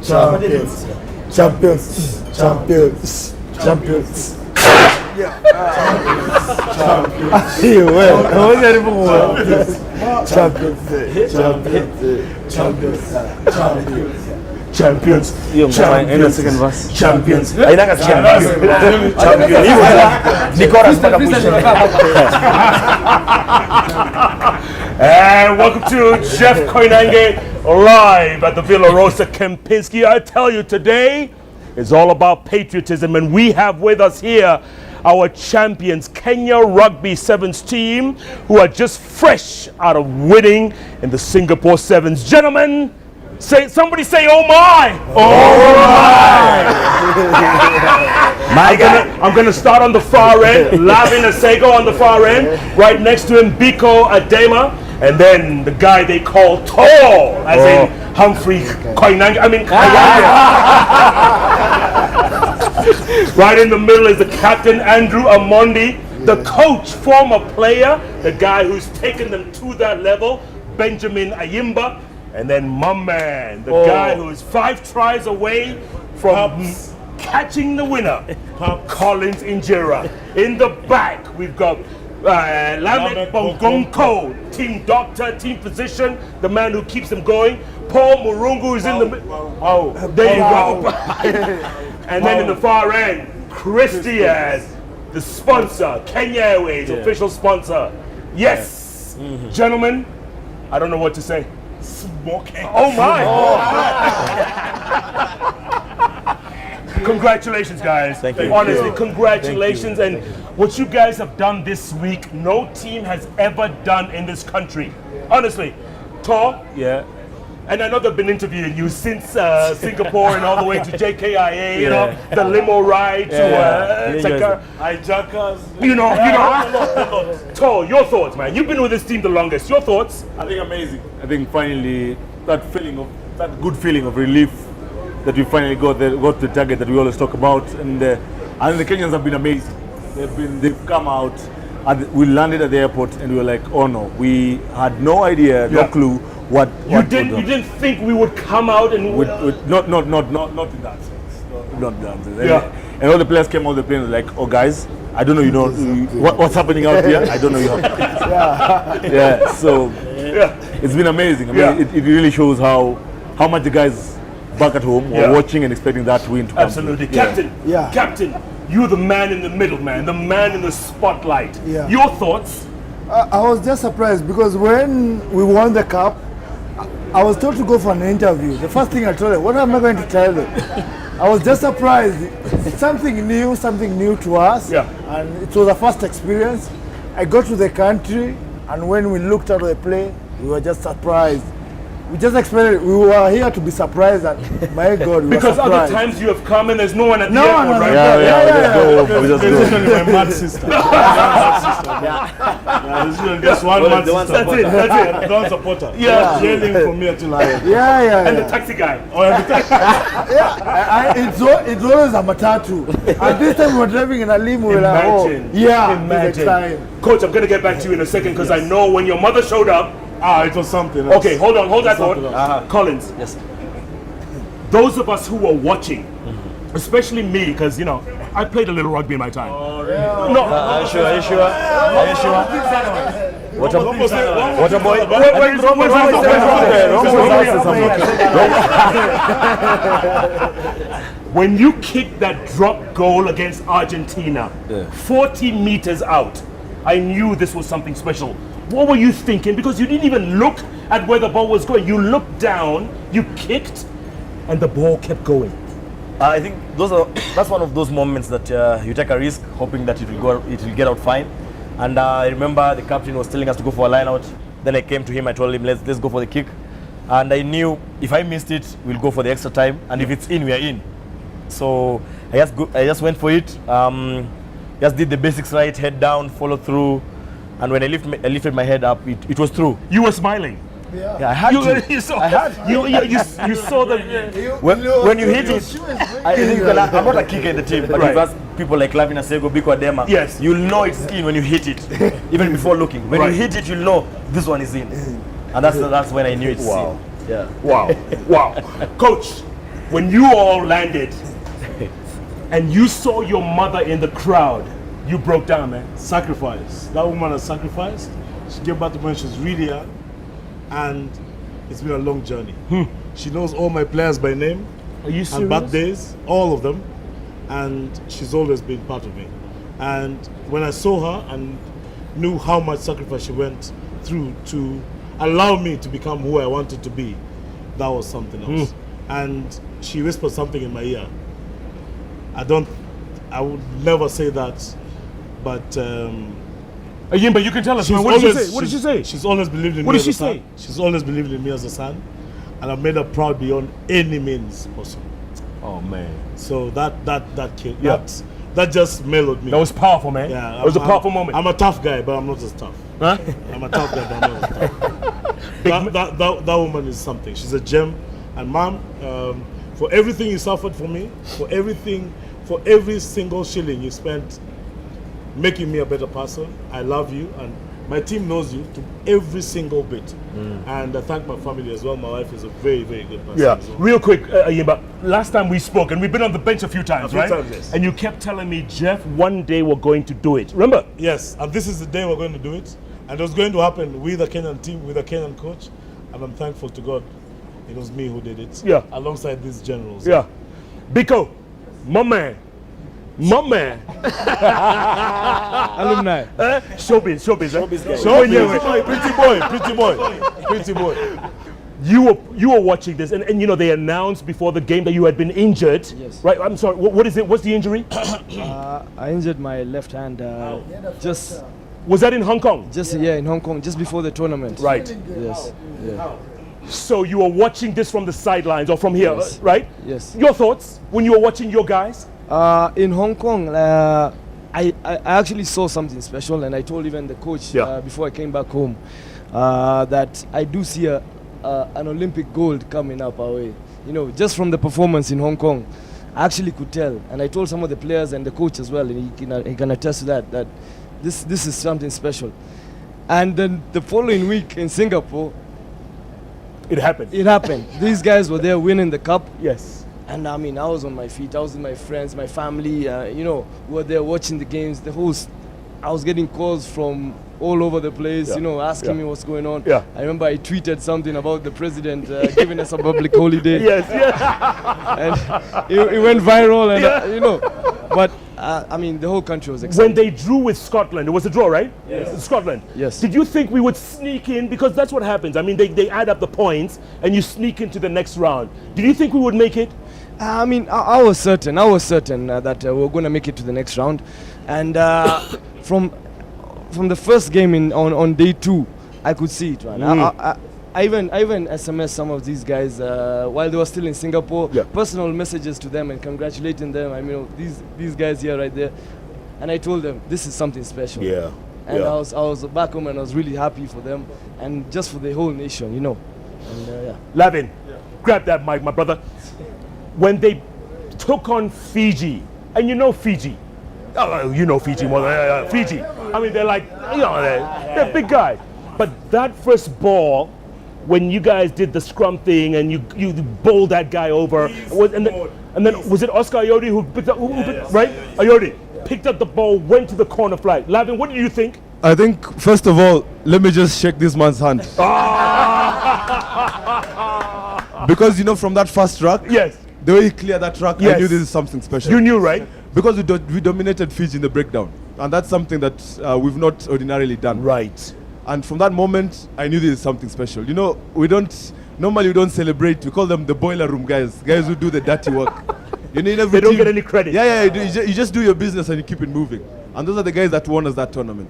champions, champions, champions, champions. Yeah. Champions. Champions. Champions. Champions. Champions. Champions. And welcome to Jeff Koinange live at the Villa Rosa Kempinski. I tell you, today is all about patriotism, and we have with us here our champions, Kenya Rugby Sevens team, who are just fresh out of winning in the Singapore Sevens. Gentlemen, somebody say, oh my! Oh my! I'm gonna start on the far end, Lavin Asego on the far end, right next to him, Biko Adema, and then the guy they call Tall, as in Humphrey Koinange. Right in the middle is the captain, Andrew Amondi, the coach, former player, the guy who's taken them to that level, Benjamin Ayimba, and then my man, the guy who is 5 tries away from catching the winner, Collins Injera. In the back, we've got Lamek Bongonko, team doctor, team physician, the man who keeps them going. Paul Murungu is in the middle. There you go. And then in the far end, Christian, the sponsor, Kenya Airways, official sponsor. Yes, gentlemen, I don't know what to say. Smoking. Oh my! Congratulations, guys. Thank you. Honestly, congratulations. And what you guys have done this week, no team has ever done in this country. Honestly, Tor. Yeah. And I know they've been interviewing you since Singapore and all the way to JKIA, you know, the limo ride to hijackers. You know. Tor, your thoughts, man. You've been with this team the longest. Your thoughts? I think amazing. I think finally that good feeling of relief that we finally got the target that we always talk about, and I think the Kenyans have been amazing. They've come out, and we landed at the airport, and we were like, oh no, we had no idea, no clue. You didn't think we would come out and not in that sense. Not in that sense. And all the players came on the plane like, oh guys, I don't know, what's happening out here. I don't know you have. So it's been amazing. I mean, it really shows how much the guys back at home were watching and expecting that win to come. Absolutely. Captain, you're the man in the middle, man, the man in the spotlight. Your thoughts? I was just surprised because when we won the cup, I was told to go for an interview. The first thing I told them, what am I going to tell them? I was just surprised. It's something new to us. And it was a first experience. I got to the country, and when we looked out of the plane, we were just surprised. We just expected, we were here to be surprised, and my God, we because were other times you have come and there's no one at the airport, right? We just go. This is my mad sister. This is just one mad sister. That's it. Don't supporter. Yelling from here to Lion. And the taxi guy. It's always a matatu. And this time we were driving in a limo. Imagine. Coach, I'm going to get back to you in a second because I know when your mother showed up, it was something else. Okay, hold that thought. Collins. Yes. Those of us who were watching, especially me, because I played a little rugby in my time. Are you sure? What a boy. When you kicked that drop goal against Argentina, 40 meters out, I knew this was something special. What were you thinking? Because you didn't even look at where the ball was going. You looked down, you kicked, and the ball kept going. I think that's one of those moments that you take a risk, hoping that it will get out fine. And I remember the captain was telling us to go for a line out. Then I came to him, I told him, let's go for the kick. And I knew if I missed it, we'll go for the extra time. And if it's in, we are in. So I just went for it. Just did the basics right, head down, follow through. And when I lifted my head up, it was through. You were smiling. Yeah, I had to. You saw the when you hit it. I think I'm not a kicker in the team, but if you ask people like Lavin Asego, Biko Adema, yes, you'll know it's in when you hit it, even before looking. When you hit it, you'll know this one is in, and that's when I knew it's in. Yeah. Wow. Coach, when you all landed and you saw your mother in the crowd, you broke down, man. Sacrifice. That woman has sacrificed. She came back to me when she was really young, and it's been a long journey. She knows all my players by name. Are you serious? And birthdays, all of them, and she's always been part of me. And when I saw her and knew how much sacrifice she went through to allow me to become who I wanted to be, that was something else. And she whispered something in my ear. I would never say that, but Ayimba, you can tell us, man. What did she say? What did she say? She's always believed in me. What did as she a son. say? She's always believed in me as a son, and I've made her proud beyond any means possible. Oh man. So that kid, Yeah. that just mellowed me. That was powerful, man. Yeah, it was a powerful moment. I'm a tough guy, but I'm not as tough. Huh? I'm a tough guy, but I'm not as tough. That woman is something. She's a gem. And mom, for everything you suffered for me, for every single shilling you spent making me a better person, I love you, and my team knows you to every single bit. And I thank my family as well. My wife is a very, very good person. Yeah, as well. real quick, Ayimba, last time we spoke, and we've been on the bench a few times, few right? times, yes. And you kept telling me, Jeff, one day we're going to do it. Remember? Yes, and this is the day we're going to do it. And it was going to happen with a Kenyan team, with a Kenyan coach. And I'm thankful to God it was me who did it. Yeah. Alongside these generals. Yeah. Biko, my man. My man. Alumni. Showbiz, eh? Pretty boy. You were watching this, and you know they announced before the game that you had been injured. Yes. Right. I'm sorry. What is it? What's the injury? I injured my left hand just Was that in Hong Kong? in Hong Kong, just before the tournament. Right. Yes. Yeah. So you were watching this from the sidelines or from here, Yes. right? Yes. Your thoughts when you were watching your guys? In Hong Kong, I actually saw something special, and I told even the coach before I came back home that I do see an Olympic gold coming up our way. You know, just from the performance in Hong Kong, I actually could tell, and I told some of the players and the coach as well, and he can attest to that this is something special. And then the following week in Singapore, It happened. it happened. These guys were there winning the cup. Yes. And I mean, I was on my feet. I was with my friends, my family. You know, were there watching the games. I was getting calls from all over the place. Yeah. You know, asking Yeah. me what's going on. Yeah. I remember I tweeted something about the president giving us a public holiday. Yes. Yes. And it went viral. And you know, but I mean, the whole country was excited. When they drew with Scotland, it was a draw, right? Yes. Scotland. Yes. Did you think we would sneak in? Because that's what happens. I mean, they add up the points and you sneak into the next round. Did you think we would make it? I mean, I was certain. I was certain that we were going to make it to the next round, and from the first game on day 2, I could see it. Man. I even SMS some of these guys while they were still in Singapore. Yeah. Personal messages to them and congratulating them. I mean, these guys here, right there, and I told them this is something special. Yeah. And Yeah. I was back home and I was really happy for them and just for the whole nation, you know. And yeah. Lavin, grab that mic, my brother. When they took on Fiji, and you know Fiji, you know Fiji more than Fiji. I mean, they're like, you know, they're big guys. But that first ball, when you guys did the scrum thing and you bowled that guy over, and then was it Oscar Ayodi who picked up, right? Ayodi picked up the ball, went to the corner flag. Lavin, what do you think? I think, first of all, let me just shake this man's hand. Because, you know, from that first track, Yes. the way he cleared that track, Yes. I knew this is something special. You knew, right? Because we dominated Fiji in the breakdown. And that's something that we've not ordinarily done. Right. And from that moment, I knew this is something special. You know, normally we don't celebrate. We call them the boiler room guys who do the dirty work. You know, in every They don't team- get any credit. Yeah, you just do your business and you keep it moving. And those are the guys that won us that tournament.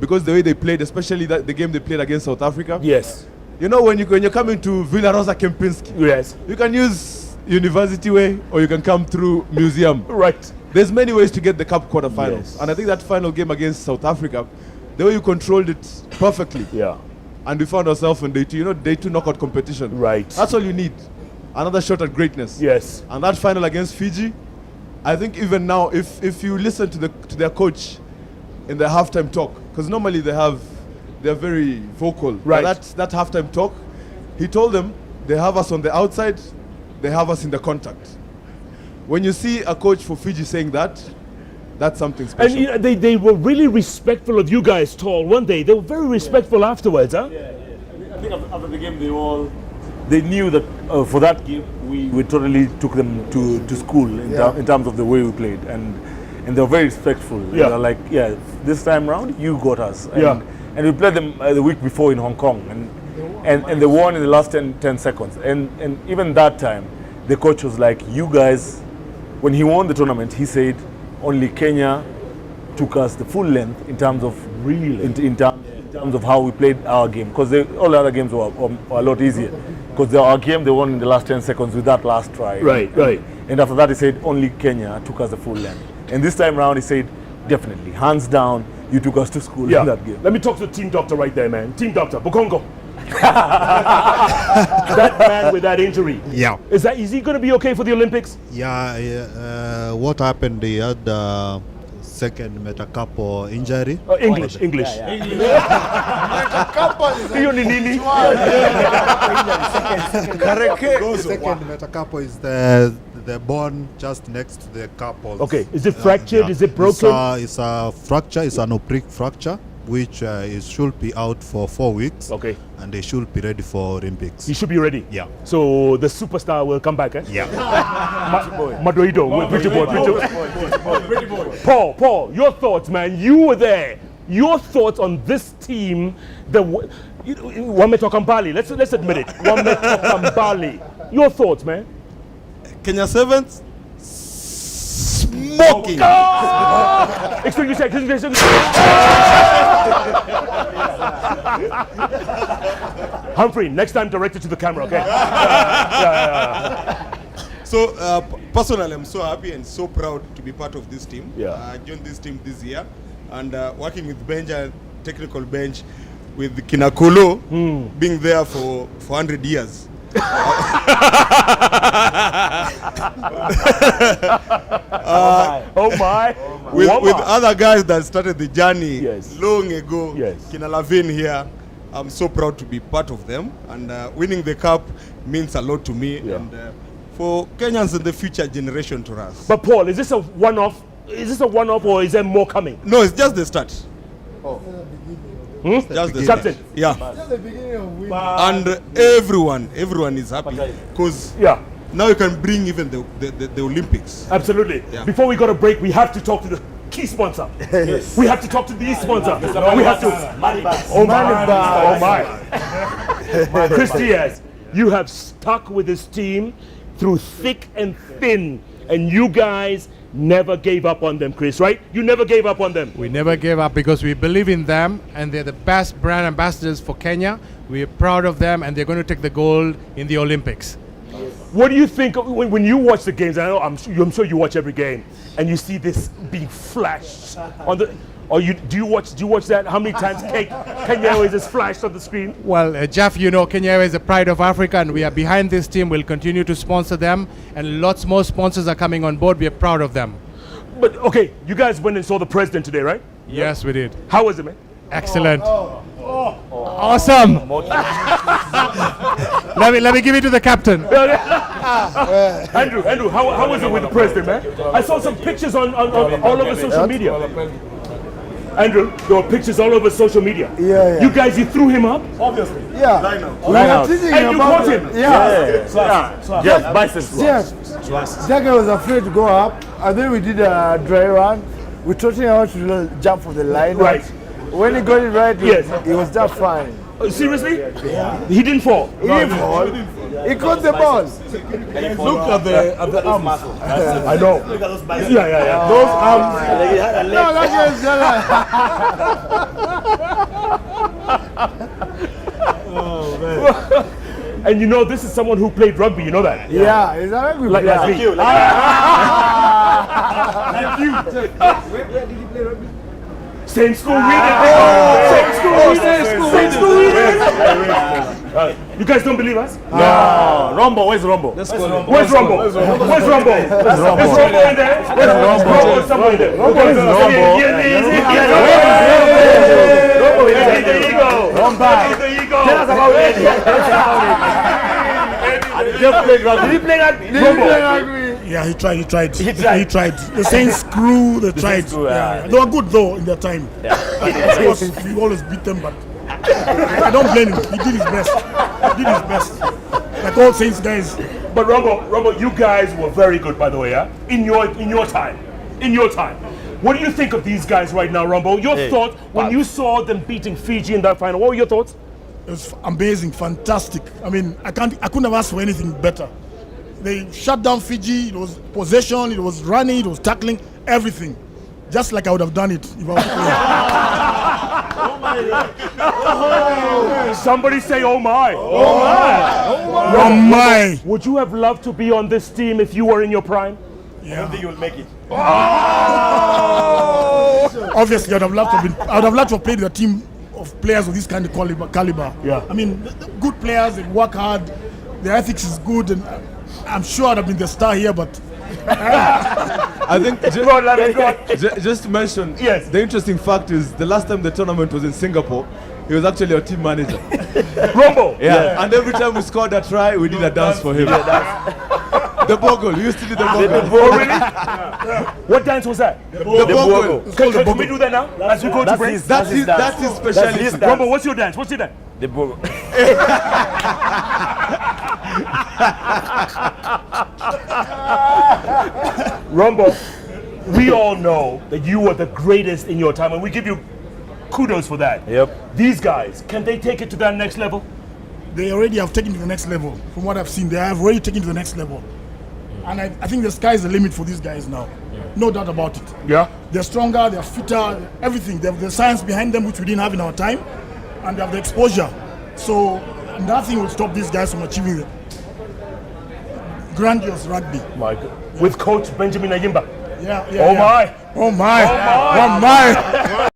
Because the way they played, especially the game they played against South Africa. Yes. You know, when you're coming to Villa Rosa Kempinski, Yes. you can use University Way or you can come through Museum. Right. There's many ways to get the cup quarterfinals. Yes. And I think that final game against South Africa, the way you controlled it perfectly. Yeah. And we found ourselves in day 2, you know, day 2 knockout competition. Right. That's all you need. Another shot at greatness. Yes. And that final against Fiji, I think even now, if you listen to their coach in the halftime talk, because normally they're very vocal. Right. But that halftime talk, he told them they have us on the outside they have us in the contact. When you see a coach for Fiji saying that, that's something special. And you know, they were really respectful of you guys, Tall, weren't they? They were very respectful afterwards, huh? I think after the game, they knew that for that game, we totally took them to school in terms of the way we played. And they were very respectful. Yeah. They're like, yeah, this time round, you got us. And, Yeah. and we played them the week before in Hong Kong. And they won in the last 10 seconds. And even that time, the coach was like, you guys, when he won the tournament, he said, only Kenya took us the full length in terms of in terms of how we played our game, because all the other games were a lot easier. Because our game they won in the last 10 seconds with that last try. Right. And after that he said only Kenya took us the full length. And this time round he said definitely hands down you took us to school in that game. Let me talk to the team doctor right there, man. Team doctor, Bukongo. That man with that injury. Yeah. Is he going to be okay for the Olympics? Yeah. What happened? He had second metacarpal injury. English. Hiyo ni nini? Second metacarpal is the bone just next to the carpal. Okay. Is it fractured? Is it broken? It's a fracture. It's an oblique fracture, which should be out for 4 weeks. Okay. And they should be ready for Olympics. He should be ready. Yeah. So the superstar will come back, eh? Yeah. Madoido, pretty boy. Paul, your thoughts, man. You were there. Your thoughts on this team. Wameto Kampali. Let's admit it. Wameto Kampali. Your thoughts, man. Kenya Sevens. Smoking. Excuse me. Humphrey, next time direct it to the camera, okay? So personally, I'm so happy and so proud to be part of this team. Yeah. I joined this team this year, and working with Benja, technical bench, with Kinakolo, being there for 100 years. Oh my! With other guys that started the journey long ago. Yes. Kina Lavin here. I'm so proud to be part of them, and winning the cup means a lot to me and for Kenyans and the future generation to us. But Paul, is this a one-off? Or is there more coming? No, it's just the start. Just the start. Captain. Yeah. Just the beginning of winning. And everyone is happy because now you can bring even the Olympics. Absolutely. Yeah. Before we go to break, we have to talk to the key sponsor. We have to talk to the sponsor. We have to. Oh my. Chris Diaz, you have stuck with this team through thick and thin, and you guys never gave up on them, Chris, right? You never gave up on them. We never gave up because we believe in them, and they're the best brand ambassadors for Kenya. We're proud of them, and they're going to take the gold in the Olympics. What do you think when you watch the games? I'm sure you watch every game, and you see this being flashed on the. Or do you watch that? How many times Kenya Airways is flashed on the screen? Well, Jeff, you know Kenya Airways is the pride of Africa, and we are behind this team. We'll continue to sponsor them, and lots more sponsors are coming on board. We are proud of them. But okay, you guys went and saw the president today, right? Yes, we did. How was it, man? Excellent. Awesome. let me give it to the captain. Andrew, how was it with the president, man? I saw some pictures on all over social media. Andrew, there were pictures all over social media. Yeah. You guys, you threw him up? Obviously. Yeah. We were teasing And you about caught him? Yeah. That guy was afraid to go up, and then we did a dry run. We taught him how to jump for the line. Right. When he got it right, he was just fine. Seriously? He didn't fall? He didn't fall. He caught the ball. Look at the arms. I know. Look at those biceps. Yeah. Those arms. No, that guy's And you know, this is someone who played rugby, you know that? Yeah, is that rugby? Like me. Where did you play rugby? Same school we did. Same school we did. You guys don't believe us? No. Rombo, where's Rombo? Where's Rombo? Is Rombo in there? Rombo is somewhere in there. There you go. Tell us about it. Jeff played rugby. Did he play rugby? Yeah, he tried. He tried. The Saints crew, they tried. Saints crew, Yeah. They were good though in their time. Yeah. Of course, we always beat them, but I don't blame him. He did his best. Like all Saints guys. But Rumble, you guys were very good, by the way, yeah? In your time. What do you think of these guys right now, Rumble? Your thoughts when you saw them beating Fiji in that final? What were your thoughts? It was amazing, fantastic. I mean, I couldn't have asked for anything better. They shut down Fiji. It was possession, it was running, it was tackling, everything. Just like I would have done it if I was playing. Somebody say, oh my. Oh my. Would you have loved to be on this team if you were in your prime? I don't think you'll make it. Obviously, I would have loved to have played with a team of players with this kind of caliber. Yeah. I mean, good players, they work hard, their ethics is good, and I'm sure I'd have been the star here, but I think just to mention, yes, the interesting fact is the last time the tournament was in Singapore, he was actually our team manager. Rumble. Yeah. And every time we scored a try, we did a dance for him. The bogle. We used to do the bogle. Oh, really? What dance was that? The bogle. Can we do that now? As we go to break? That's his specialty. Rumble, what's your dance? The bogle. Rumble, we all know that you were the greatest in your time, and we give you kudos for that. Yep. These guys, can they take it to that next level? They already have taken it to the next level. From what I've seen, they have already taken it to the next level. And I think the sky is the limit for these guys now. No doubt about it. Yeah. They're stronger, they're fitter, everything. They have the science behind them, which we didn't have in our time. And they have the exposure. So nothing will stop these guys from achieving it. Grandiose rugby. My God. With coach Benjamin Ayimba. Yeah. Oh my. Oh my.